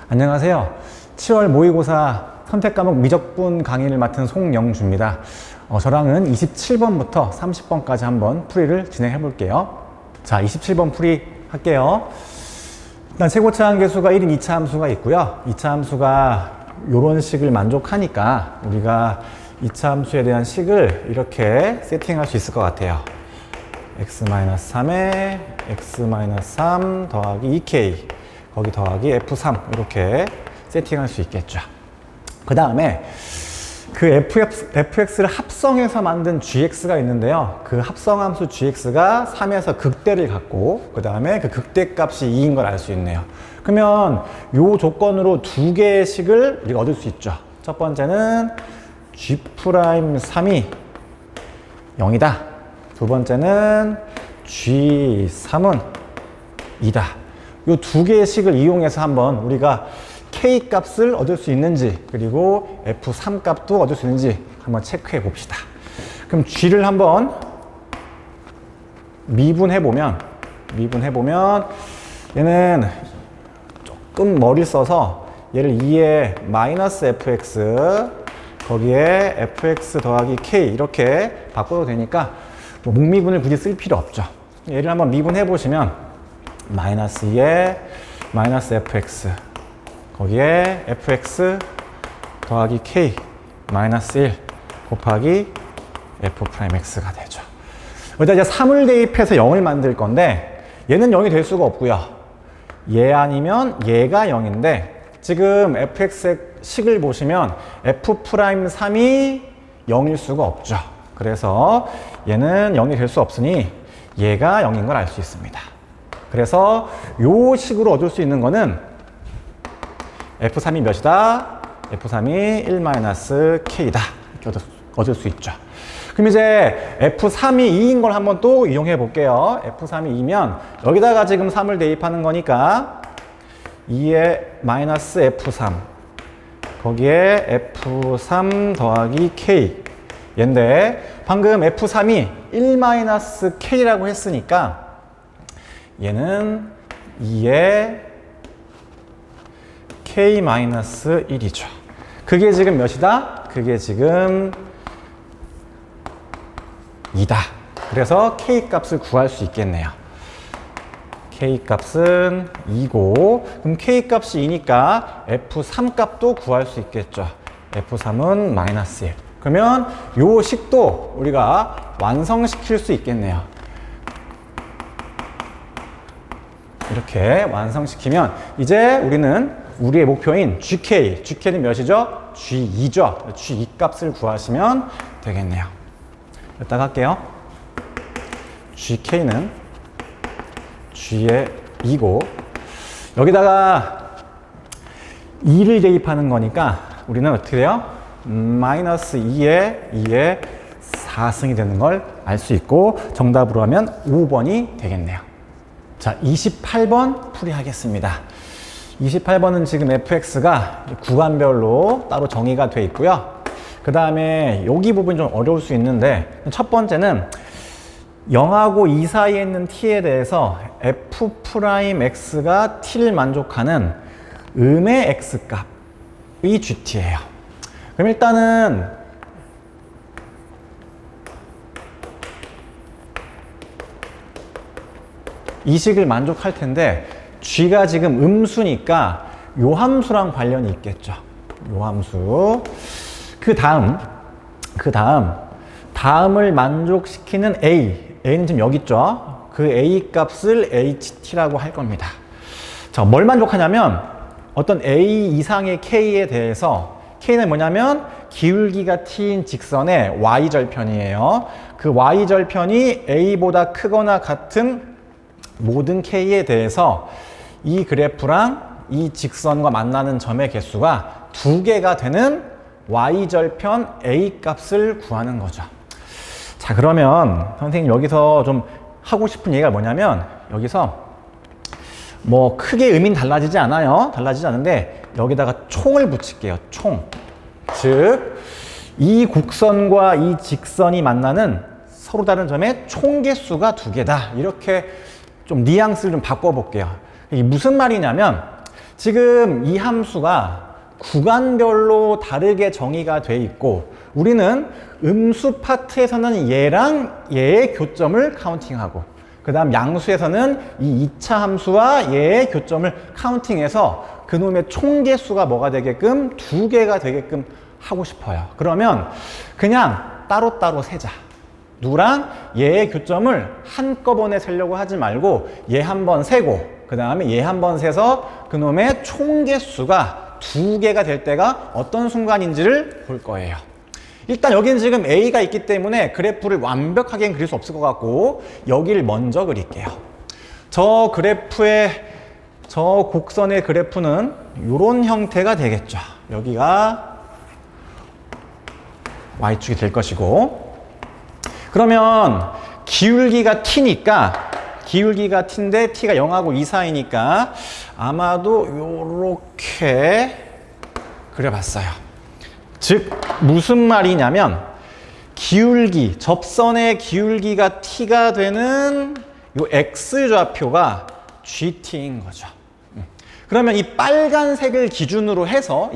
안녕하세요. 7월 모의고사 선택과목 미적분 강의를 맡은 송영주입니다. 저랑은 27번부터 30번까지 한번 풀이를 진행해 볼게요. 자, 27번 풀이 할게요. 일단 최고차 함수가 1인 2차 함수가 있고요. 2차 함수가 이런 식을 만족하니까 우리가 2차 함수에 대한 식을 이렇게 세팅할 수 있을 것 같아요. x-3에 x-3 더하기 2k 거기 더하기 f3 이렇게 세팅할 수 있겠죠. 그 다음에 그 fx를 합성해서 만든 gx가 있는데요. 그 합성함수 gx가 3에서 극대를 갖고 그 다음에 그 극대 값이 2인 걸 알 수 있네요. 그러면 이 조건으로 두 개의 식을 우리가 얻을 수 있죠. 첫 번째는 g'3이 0이다. 두 번째는 g3은 2다. 이 두 개의 식을 이용해서 한번 우리가 K 값을 얻을 수 있는지 그리고 F3 값도 얻을 수 있는지 한번 체크해 봅시다. 그럼 G를 한번 미분해 보면 얘는 조금 머리를 써서 얘를 2에 마이너스 fx 거기에 fx 더하기 k 이렇게 바꿔도 되니까 뭐 목미분을 굳이 쓸 필요 없죠. 얘를 한번 미분해 보시면 마이너스 2에 마이너스 fx 거기에 fx 더하기 k 마이너스 1 곱하기 f'x가 되죠. 여기다 이제 3을 대입해서 0을 만들 건데 얘는 0이 될 수가 없고요. 얘 아니면 얘가 0인데 지금 fx의 식을 보시면 f'3이 0일 수가 없죠. 그래서 얘는 0이 될 수 없으니 얘가 0인 걸 알 수 있습니다. 그래서 요 식으로 얻을 수 있는 거는 F3이 몇이다? F3이 1-K다. 이렇게 얻을 수 있죠. 그럼 이제 F3이 2인 걸 한번 또 이용해 볼게요. F3이 2면 여기다가 지금 3을 대입하는 거니까 2에 마이너스 F3 거기에 F3 더하기 K 얘인데 방금 F3이 1-K라고 했으니까 얘는 2에 K-1이죠. 그게 지금 몇이다? 그게 지금 2다. 그래서 K 값을 구할 수 있겠네요. K 값은 2고 그럼 K 값이 2니까 F3 값도 구할 수 있겠죠. F3은 마이너스 1. 그러면 요 식도 우리가 완성시킬 수 있겠네요. 이렇게 완성시키면 이제 우리는 우리의 목표인 GK는 몇이죠? G2죠. G2 값을 구하시면 되겠네요. 이따가 할게요. GK는 G의 2고 여기다가 2를 대입하는 거니까 우리는 어떻게 돼요? 마이너스 2에 4승이 되는 걸 알 수 있고 정답으로 하면 5번이 되겠네요. 자, 28번 풀이하겠습니다. 28번은 지금 fx가 구간별로 따로 정의가 돼 있고요. 그 다음에 여기 부분이 좀 어려울 수 있는데 첫 번째는 0하고 2 사이에 있는 t에 대해서 f'x가 t를 만족하는 음의 x값의 gt예요. 그럼 일단은 이 식을 만족할 텐데 g가 지금 음수니까 요 함수랑 관련이 있겠죠. 요 함수. 그 다음을 만족시키는 a는 지금 여기 있죠. 그 a 값을 ht라고 할 겁니다. 자, 뭘 만족하냐면 어떤 a 이상의 k에 대해서 k는 뭐냐면 기울기가 t인 직선의 y절편이에요. 그 y절편이 a보다 크거나 같은 모든 k에 대해서 이 그래프랑 이 직선과 만나는 점의 개수가 2개가 되는 y절편 a 값을 구하는 거죠. 자, 그러면 선생님 여기서 좀 하고 싶은 얘기가 뭐냐면 여기서 뭐 크게 의미는 달라지지 않아요. 달라지지 않는데 여기다가 총을 붙일게요. 총. 즉 이 곡선과 이 직선이 만나는 서로 다른 점의 총 개수가 2개다. 이렇게 좀 뉘앙스를 좀 바꿔볼게요. 이게 무슨 말이냐면 지금 이 함수가 구간별로 다르게 정의가 돼 있고 우리는 음수 파트에서는 얘랑 얘의 교점을 카운팅하고 그 다음 양수에서는 이 2차 함수와 얘의 교점을 카운팅해서 그놈의 총 개수가 뭐가 되게끔 2개가 되게끔 하고 싶어요. 그러면 그냥 따로따로 세자. 누랑 얘의 교점을 한꺼번에 세려고 하지 말고 얘 한 번 세고 그 다음에 얘 한 번 세서 그놈의 총 개수가 2개가 될 때가 어떤 순간인지를 볼 거예요. 일단 여기는 지금 A가 있기 때문에 그래프를 완벽하게 그릴 수 없을 것 같고 여기를 먼저 그릴게요. 저 그래프의 저 곡선의 그래프는 이런 형태가 되겠죠. 여기가 Y축이 될 것이고 그러면 기울기가 T니까 기울기가 T인데 T가 0하고 2 사이니까 아마도 요렇게 그려봤어요. 즉 무슨 말이냐면 기울기, 접선의 기울기가 T가 되는 요 X좌표가 GT인 거죠. 그러면 이 빨간색을 기준으로 해서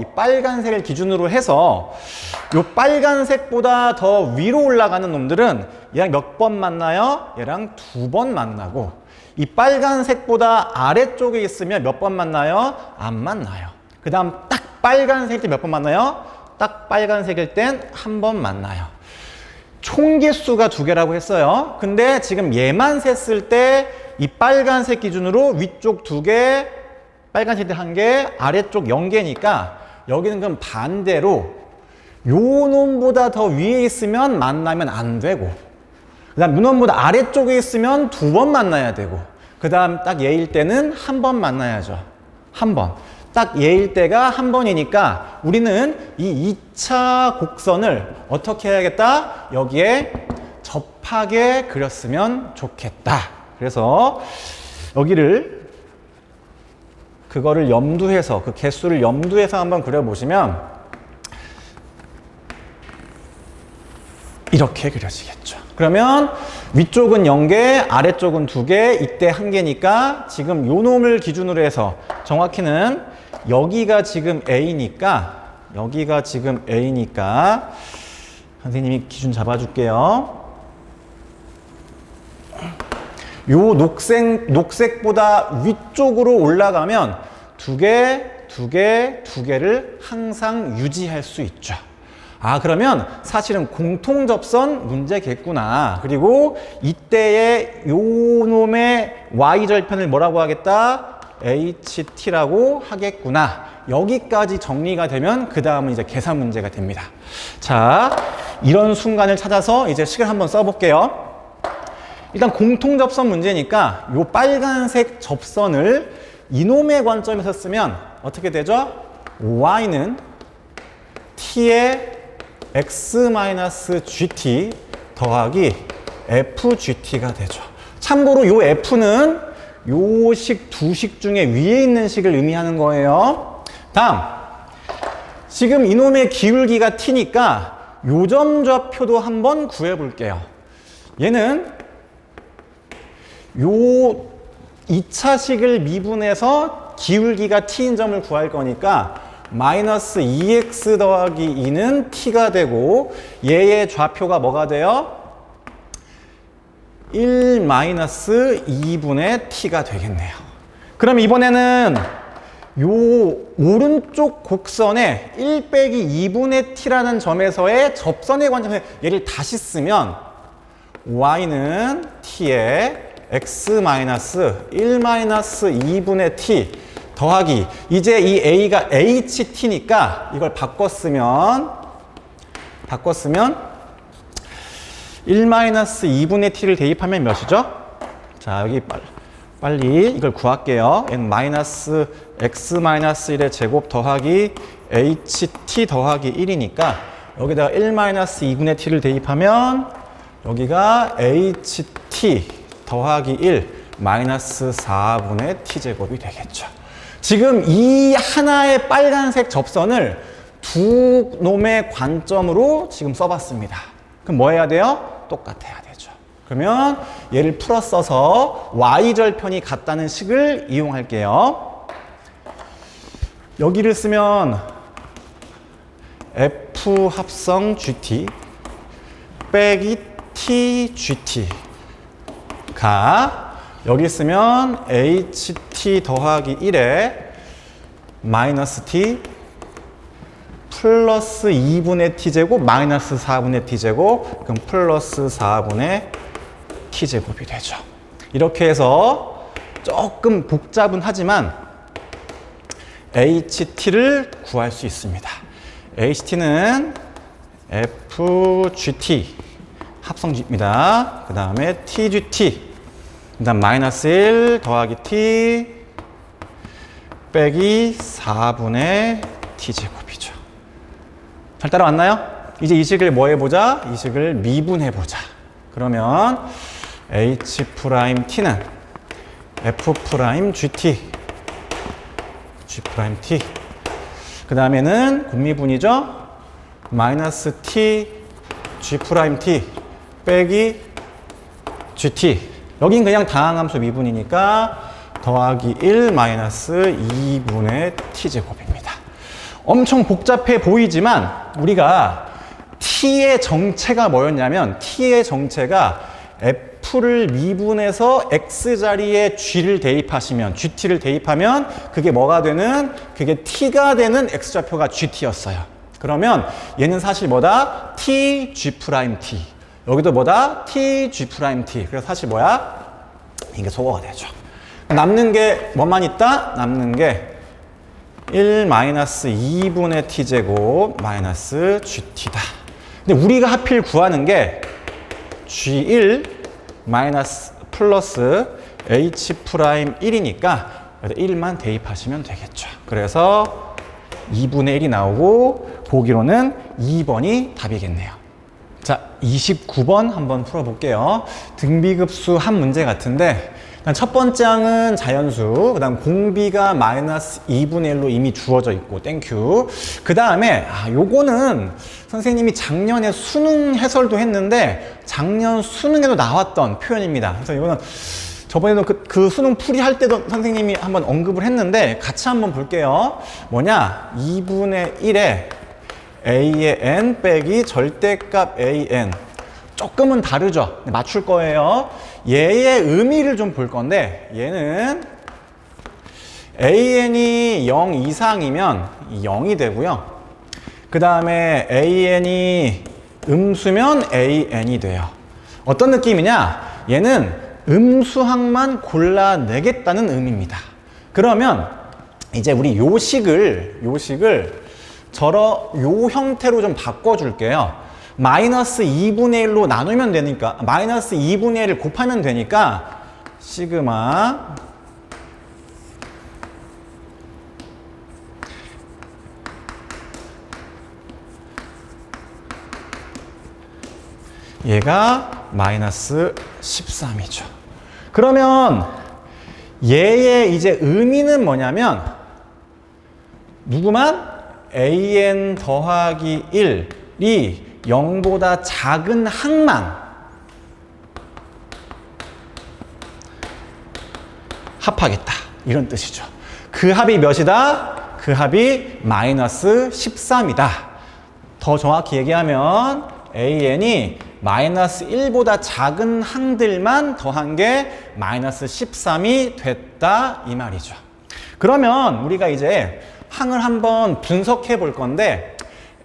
요 빨간색보다 더 위로 올라가는 놈들은 얘랑 몇 번 만나요? 얘랑 2번 만나고 이 빨간색보다 아래쪽에 있으면 몇 번 만나요? 안 만나요. 그 다음 딱 빨간색일 때 몇 번 만나요? 딱 빨간색일 땐 한 번 만나요. 총 개수가 2개라고 했어요. 근데 지금 얘만 셌을 때 이 빨간색 기준으로 위쪽 2개, 빨간색 1개, 아래쪽 0개니까 여기는 그럼 반대로 요 놈보다 더 위에 있으면 만나면 안 되고 그 다음 요 놈보다 아래쪽에 있으면 2번 만나야 되고 그 다음 딱 얘일 때는 한 번 만나야죠. 한 번. 딱 얘일 때가 한 번이니까 우리는 이 2차 곡선을 어떻게 해야겠다? 여기에 접하게 그렸으면 좋겠다. 그래서 여기를 그거를 염두해서 그 개수를 염두해서 한번 그려보시면 이렇게 그려지겠죠. 그러면 위쪽은 0개, 아래쪽은 2개, 이때 1개니까 지금 요 놈을 기준으로 해서 정확히는 여기가 지금 A니까 선생님이 기준 잡아줄게요. 요 녹색보다 위쪽으로 올라가면 2개를 항상 유지할 수 있죠. 아, 그러면 사실은 공통접선 문제겠구나. 그리고 이때의 요 놈의 Y절편을 뭐라고 하겠다? HT라고 하겠구나. 여기까지 정리가 되면 그 다음은 이제 계산 문제가 됩니다. 자, 이런 순간을 찾아서 이제 식을 한번 써볼게요. 일단 공통접선 문제니까 요 빨간색 접선을 이놈의 관점에서 쓰면 어떻게 되죠? Y는 T의 x-gt 더하기 fgt가 되죠. 참고로 요 f는 요 식 두 식 중에 위에 있는 식을 의미하는 거예요. 다음, 지금 이놈의 기울기가 t니까 요점 좌표도 한번 구해 볼게요. 얘는 요 2차식을 미분해서 기울기가 t인 점을 구할 거니까 마이너스 2x 더하기 2는 t가 되고 얘의 좌표가 뭐가 돼요? 1 마이너스 2분의 t가 되겠네요. 그럼 이번에는 요 오른쪽 곡선에 1 빼기 2분의 t라는 점에서의 접선의 관점에서 얘를 다시 쓰면 y는 t의 x 마이너스 1 마이너스 2분의 t 더하기 이제 이 a가 ht니까 이걸 바꿨으면 1-2분의 t를 대입하면 몇이죠? 자, 여기 빨리 이걸 구할게요. n 마이너스 x 마이너스 1의 제곱 더하기 ht 더하기 1이니까 여기다가 1-2분의 t를 대입하면 여기가 ht 더하기 1 마이너스 4분의 t제곱이 되겠죠. 지금 이 하나의 빨간색 접선을 두 놈의 관점으로 지금 써봤습니다. 그럼 뭐 해야 돼요? 똑같아야 되죠. 그러면 얘를 풀어 써서 y절편이 같다는 식을 이용할게요. 여기를 쓰면 f 합성 gt 빼기 t gt가 여기 쓰면 ht 더하기 1에 마이너스 t 플러스 2분의 t제곱 마이너스 4분의 t제곱 그럼 플러스 4분의 t제곱이 되죠. 이렇게 해서 조금 복잡은 하지만 ht를 구할 수 있습니다. ht는 fgt 합성G입니다. 그 다음에 tgt 그 다음 마이너스 1 더하기 t 빼기 4분의 t제곱이죠. 잘 따라왔나요? 이제 이 식을 뭐 해보자? 이 식을 미분해보자. 그러면 h't는 f'gt g't 그 다음에는 곱미분이죠? 마이너스 t g't 빼기 gt 여긴 그냥 다항함수 미분이니까 더하기 1 마이너스 2분의 t제곱입니다. 엄청 복잡해 보이지만 우리가 t의 정체가 뭐였냐면 t의 정체가 f를 미분해서 x자리에 g를 대입하시면 gt를 대입하면 그게 뭐가 되는? 그게 t가 되는 x좌표가 gt였어요. 그러면 얘는 사실 뭐다? t g't 여기도 뭐다? t g't 그래서 사실 뭐야? 이게 소거가 되죠. 남는 게 뭐만 있다? 남는 게 1 마이너스 2분의 t제곱 마이너스 gt다. 근데 우리가 하필 구하는 게 g1 마이너스 플러스 h'1이니까 1만 대입하시면 되겠죠. 그래서 2분의 1이 나오고 보기로는 2번이 답이겠네요. 자, 29번 한번 풀어볼게요. 등비급수 한 문제 같은데 일단 첫 번째 항은 자연수, 그 다음 공비가 마이너스 2분의 1로 이미 주어져 있고 땡큐. 그 다음에 요거는 선생님이 작년에 수능 해설도 했는데 작년 수능에도 나왔던 표현입니다. 그래서 이거는 저번에도 그 수능 풀이 할 때도 선생님이 한번 언급을 했는데 같이 한번 볼게요. 뭐냐? 2분의 1에 a의 n 빼기 절대값 an 조금은 다르죠. 맞출 거예요. 얘의 의미를 좀 볼 건데 얘는 an이 0 이상이면 0이 되고요. 그 다음에 an이 음수면 an이 돼요. 어떤 느낌이냐? 얘는 음수항만 골라내겠다는 의미입니다. 그러면 이제 우리 요 식을 요 형태로 좀 바꿔줄게요. 마이너스 2분의 1로 나누면 되니까 마이너스 2분의 1을 곱하면 되니까 시그마 얘가 마이너스 13이죠. 그러면 얘의 이제 의미는 뭐냐면 누구만? an 더하기 1이 0보다 작은 항만 합하겠다. 이런 뜻이죠. 그 합이 몇이다? 그 합이 마이너스 13이다. 더 정확히 얘기하면 an이 마이너스 1보다 작은 항들만 더한 게 마이너스 13이 됐다. 이 말이죠. 그러면 우리가 이제 항을 한번 분석해 볼 건데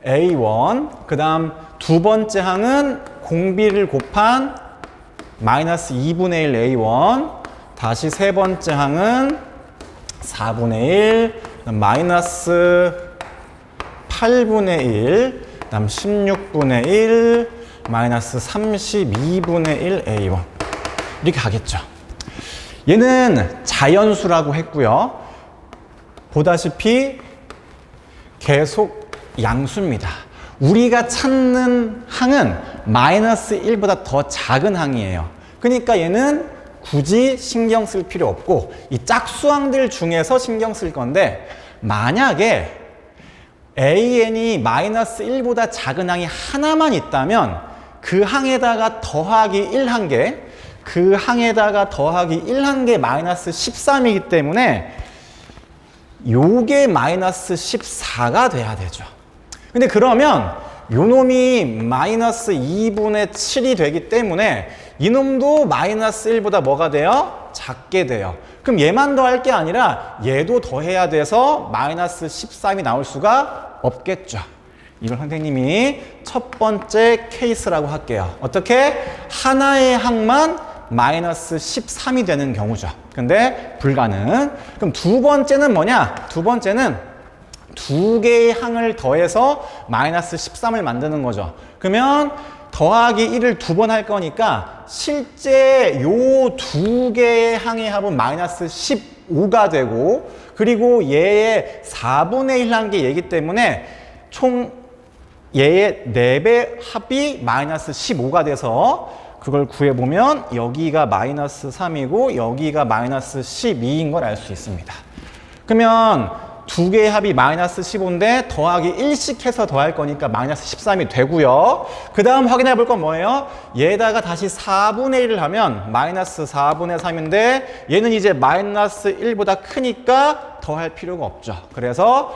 A1, 그 다음 두 번째 항은 공비를 곱한 마이너스 2분의 1 A1, 다시 세 번째 항은 4분의 1, 마이너스 8분의 1, 그 다음 16분의 1, 마이너스 32분의 1 A1 이렇게 가겠죠. 얘는 자연수라고 했고요. 보다시피 계속 양수입니다. 우리가 찾는 항은 마이너스 1보다 더 작은 항이에요. 그러니까 얘는 굳이 신경 쓸 필요 없고 이 짝수항들 중에서 신경 쓸 건데 만약에 AN이 마이너스 1보다 작은 항이 하나만 있다면 그 항에다가 더하기 1한 개, 그 항에다가 더하기 1한 개 마이너스 13이기 때문에 요게 마이너스 14가 돼야 되죠. 근데 그러면 요 놈이 마이너스 2분의 7이 되기 때문에 이놈도 마이너스 1보다 뭐가 돼요? 작게 돼요. 그럼 얘만 더할 게 아니라 얘도 더해야 돼서 마이너스 13이 나올 수가 없겠죠. 이걸 선생님이 첫 번째 케이스라고 할게요. 어떻게? 하나의 항만 마이너스 13이 되는 경우죠. 근데 불가능. 그럼 두 번째는 뭐냐? 두 번째는 두 개의 항을 더해서 마이너스 13을 만드는 거죠. 그러면 더하기 1을 두 번 할 거니까 실제 요 두 개의 항의 합은 마이너스 15가 되고 그리고 얘의 4분의 1 한 게 얘기 때문에 총 얘의 4배 합이 마이너스 15가 돼서 그걸 구해보면 여기가 마이너스 3이고 여기가 마이너스 12인 걸 알 수 있습니다. 그러면 두 개의 합이 마이너스 15인데 더하기 1씩 해서 더할 거니까 마이너스 13이 되고요. 그 다음 확인해 볼 건 뭐예요? 얘다가 다시 4분의 1을 하면 마이너스 4분의 3인데 얘는 이제 마이너스 1보다 크니까 더할 필요가 없죠. 그래서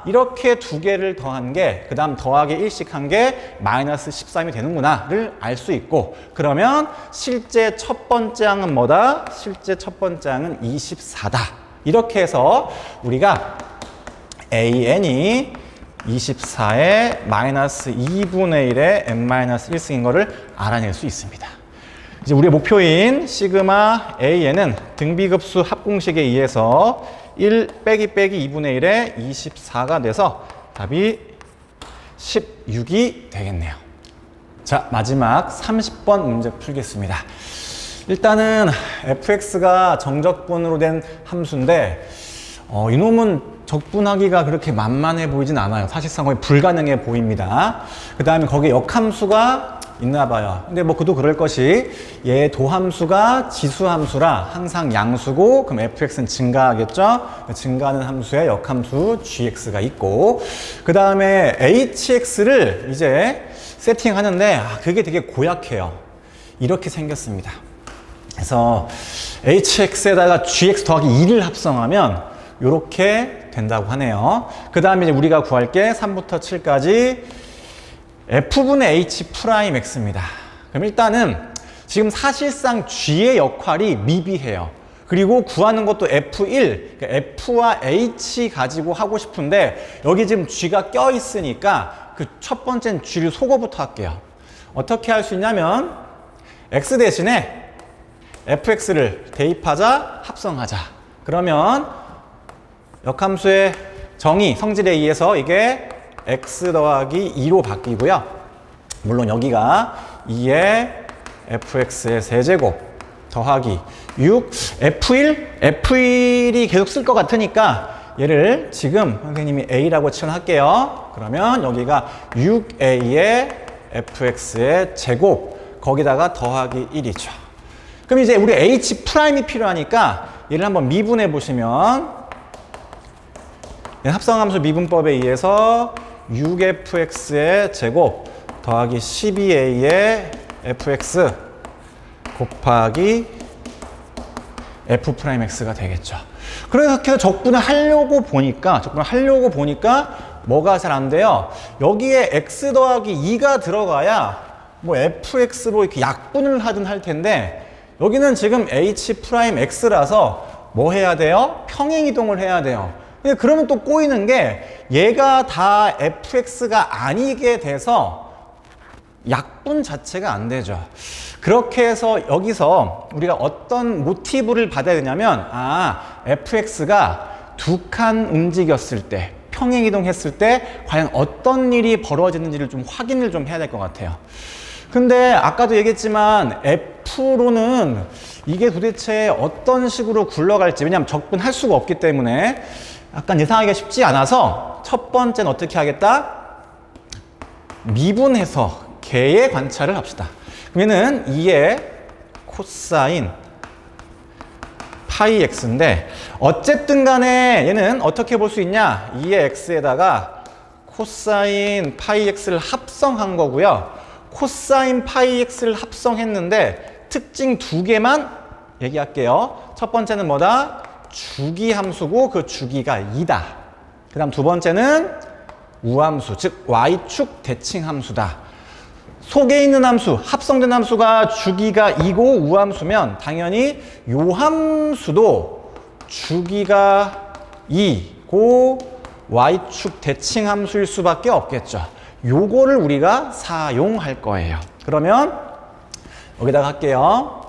이렇게 두 개를 더한 게 그 다음 더하기 1씩 한 게 마이너스 13이 되는구나를 알 수 있고 그러면 실제 첫 번째 항은 뭐다? 실제 첫 번째 항은 24다. 이렇게 해서 우리가 AN이 24의 마이너스 2분의 1의 n-1승인 거를 알아낼 수 있습니다. 이제 우리의 목표인 시그마 AN은 등비급수 합공식에 의해서 1 빼기 2분의 1의 24가 돼서 답이 16이 되겠네요. 자, 마지막 30번 문제 풀겠습니다. 일단은 fx가 정적분으로 된 함수인데 이놈은 적분하기가 그렇게 만만해 보이진 않아요. 사실상 거의 불가능해 보입니다. 그 다음에 거기에 역함수가 있나 봐요. 근데 뭐 그도 그럴 것이 얘 도함수가 지수함수라 항상 양수고 그럼 fx는 증가하겠죠. 증가하는 함수에 역함수 gx가 있고 그 다음에 hx를 이제 세팅하는데 그게 되게 고약해요. 이렇게 생겼습니다. 그래서 hx에다가 gx 더하기 2를 합성하면 이렇게 된다고 하네요. 그 다음에 이제 우리가 구할 게 3부터 7까지 f분의 h 프라임 x입니다. 그럼 일단은 지금 사실상 g의 역할이 미비해요. 그리고 구하는 것도 f1, 그러니까 f와 h 가지고 하고 싶은데 여기 지금 g가 껴 있으니까 그 첫 번째는 g를 속어부터 할게요. 어떻게 할 수 있냐면 x 대신에 fx를 대입하자, 합성하자. 그러면 역함수의 정의, 성질에 의해서 이게 x 더하기 2로 바뀌고요. 물론 여기가 2의 fx의 세제곱 더하기 6 f1이 계속 쓸 것 같으니까 얘를 지금 선생님이 a라고 칠할게요. 그러면 여기가 6a의 fx의 제곱 거기다가 더하기 1이죠. 그럼 이제 우리 h 프라임이 필요하니까 얘를 한번 미분해 보시면 합성함수 미분법에 의해서 6fx의 제곱 더하기 12a의 fx 곱하기 f 프라임 x가 되겠죠. 그래서 적분을 하려고 보니까 뭐가 잘 안 돼요. 여기에 x 더하기 2가 들어가야 뭐 fx로 이렇게 약분을 하든 할 텐데 여기는 지금 h 프라임 x라서 뭐 해야 돼요? 평행 이동을 해야 돼요. 그러면 또 꼬이는 게 얘가 다 fx가 아니게 돼서 약분 자체가 안 되죠. 그렇게 해서 여기서 우리가 어떤 모티브를 받아야 되냐면 fx가 두 칸 움직였을 때 평행 이동했을 때 과연 어떤 일이 벌어지는지를 좀 확인을 좀 해야 될 것 같아요. 근데 아까도 얘기했지만 F로는 이게 도대체 어떤 식으로 굴러갈지 왜냐하면 적분할 수가 없기 때문에 약간 예상하기가 쉽지 않아서 첫 번째는 어떻게 하겠다? 미분해서 걔의 관찰을 합시다. 그러면은 2의 코사인 파이 x인데 어쨌든 간에 얘는 어떻게 볼 수 있냐? 2의 x에다가 코사인 파이 x를 합성한 거고요. 코사인 파이 x를 합성했는데 특징 두 개만 얘기할게요. 첫 번째는 뭐다? 주기 함수고 그 주기가 2다. 그 다음 두 번째는 우함수, 즉 y축 대칭 함수다. 속에 있는 함수, 합성된 함수가 주기가 2고 우함수면 당연히 요 함수도 주기가 2고 y축 대칭 함수일 수밖에 없겠죠. 요거를 우리가 사용할 거예요. 그러면 여기다가 할게요.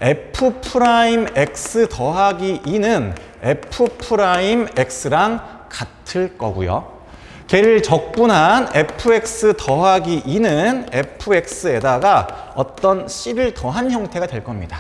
f'x 더하기 2는 f'x랑 같을 거고요. 걔를 적분한 fx 더하기 2는 fx에다가 어떤 c를 더한 형태가 될 겁니다.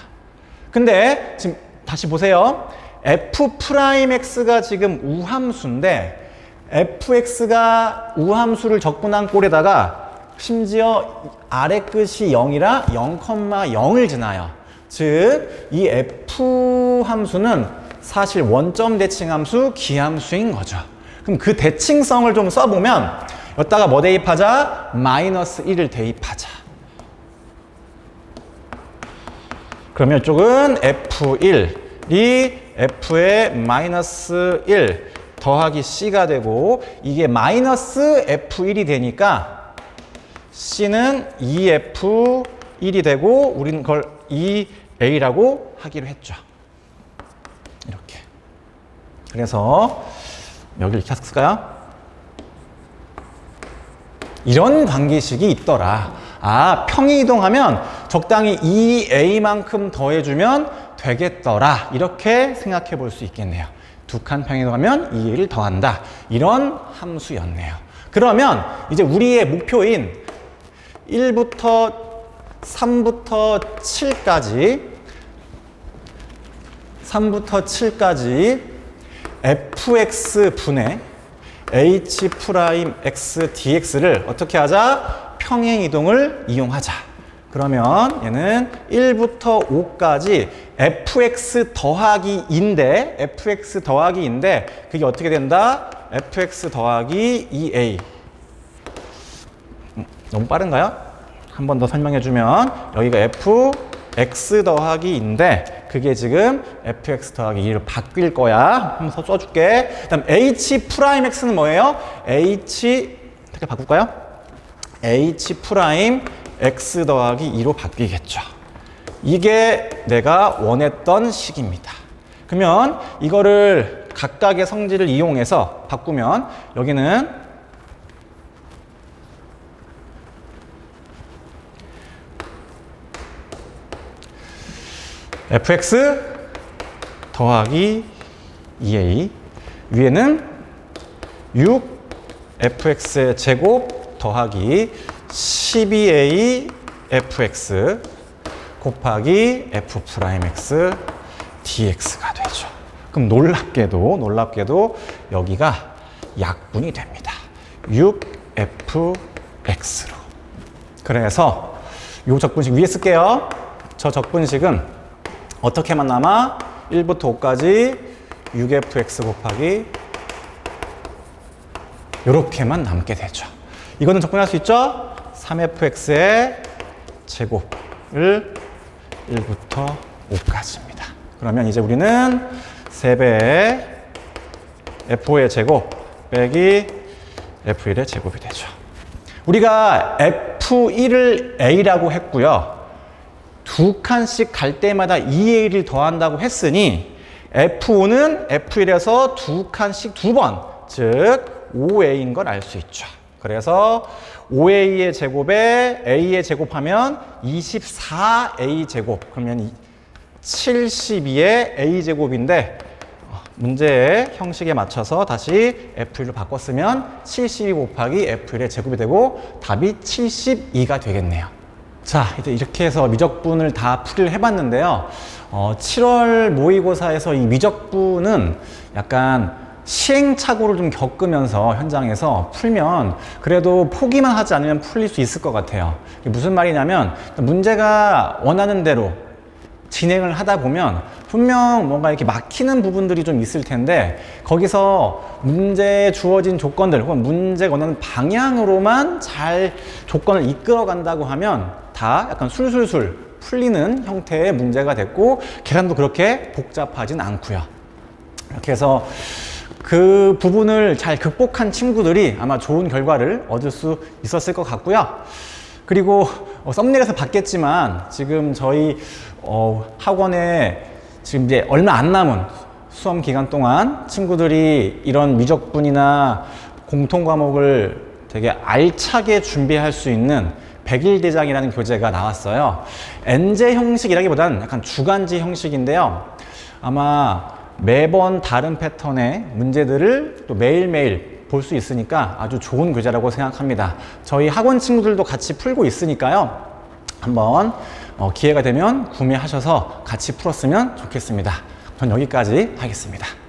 근데 지금 다시 보세요. f'x가 지금 우함수인데 fx가 우함수를 적분한 꼴에다가 심지어 아래 끝이 0이라 0,0을 지나요. 즉, 이 f 함수는 사실 원점 대칭 함수, 기함수인 거죠. 그럼 그 대칭성을 좀 써보면 여기다가 뭐 대입하자? 마이너스 1을 대입하자. 그러면 이쪽은 f1이 f의 마이너스 1 더하기 c가 되고 이게 마이너스 f1이 되니까 c는 2f1이 되고 우리는 그걸 2a라고 하기로 했죠. 이렇게. 그래서 여기 이렇게 했을까요? 이런 관계식이 있더라. 아, 평이이동하면 적당히 2a만큼 더해주면 되겠더라. 이렇게 생각해 볼 수 있겠네요. 두 칸 평이이동하면 2a를 더한다. 이런 함수였네요. 그러면 이제 우리의 목표인 1부터 3부터 7까지 fx분의 h'x dx를 어떻게 하자? 평행이동을 이용하자. 그러면 얘는 1부터 5까지 fx 더하기 2인데 그게 어떻게 된다? fx 더하기 2a. 너무 빠른가요? 한 번 더 설명해 주면 여기가 fx 더하기 2인데 그게 지금 fx 더하기 2를 바뀔 거야. 한번 더 써줄게. 그 다음 h'x는 뭐예요? 이렇게 바꿀까요? h'x 더하기 2로 바뀌겠죠. 이게 내가 원했던 식입니다. 그러면 이거를 각각의 성질을 이용해서 바꾸면 여기는 fx 더하기 2a 위에는 6fx의 제곱 더하기 12a fx 곱하기 f'x dx가 되죠. 그럼 놀랍게도 여기가 약분이 됩니다. 6fx로. 그래서 이 적분식 위에 쓸게요. 저 적분식은 어떻게만 남아? 1부터 5까지 6fx 곱하기 이렇게만 남게 되죠. 이거는 적분할 수 있죠? 3fx의 제곱을 1부터 5까지입니다. 그러면 이제 우리는 3배의 f5의 제곱 빼기 f1의 제곱이 되죠. 우리가 f1을 a라고 했고요. 두 칸씩 갈 때마다 2a를 더한다고 했으니 f5는 f1에서 두 칸씩 두 번, 즉 5a인 걸 알 수 있죠. 그래서 5a의 제곱에 a의 제곱하면 24a 제곱. 그러면 72의 a 제곱인데 문제의 형식에 맞춰서 다시 f1로 바꿨으면 72 곱하기 f1의 제곱이 되고 답이 72가 되겠네요. 자, 이제 이렇게 해서 미적분을 다 풀이를 해봤는데요. 7월 모의고사에서 이 미적분은 약간 시행착오를 좀 겪으면서 현장에서 풀면 그래도 포기만 하지 않으면 풀릴 수 있을 것 같아요. 이게 무슨 말이냐면 문제가 원하는 대로 진행을 하다 보면 분명 뭔가 이렇게 막히는 부분들이 좀 있을 텐데 거기서 문제에 주어진 조건들 혹은 문제가 원하는 방향으로만 잘 조건을 이끌어 간다고 하면 다 약간 술술술 풀리는 형태의 문제가 됐고 계산도 그렇게 복잡하진 않고요. 이렇게 해서 그 부분을 잘 극복한 친구들이 아마 좋은 결과를 얻을 수 있었을 것 같고요. 그리고 썸네일에서 봤겠지만 지금 저희 학원에 지금 이제 얼마 안 남은 수험 기간 동안 친구들이 이런 미적분이나 공통 과목을 되게 알차게 준비할 수 있는 100일 대장이라는 교재가 나왔어요. 엔제 형식이라기보다는 약간 주간지 형식인데요. 아마 매번 다른 패턴의 문제들을 또 매일매일 볼 수 있으니까 아주 좋은 교재라고 생각합니다. 저희 학원 친구들도 같이 풀고 있으니까요. 한번 기회가 되면 구매하셔서 같이 풀었으면 좋겠습니다. 전 여기까지 하겠습니다.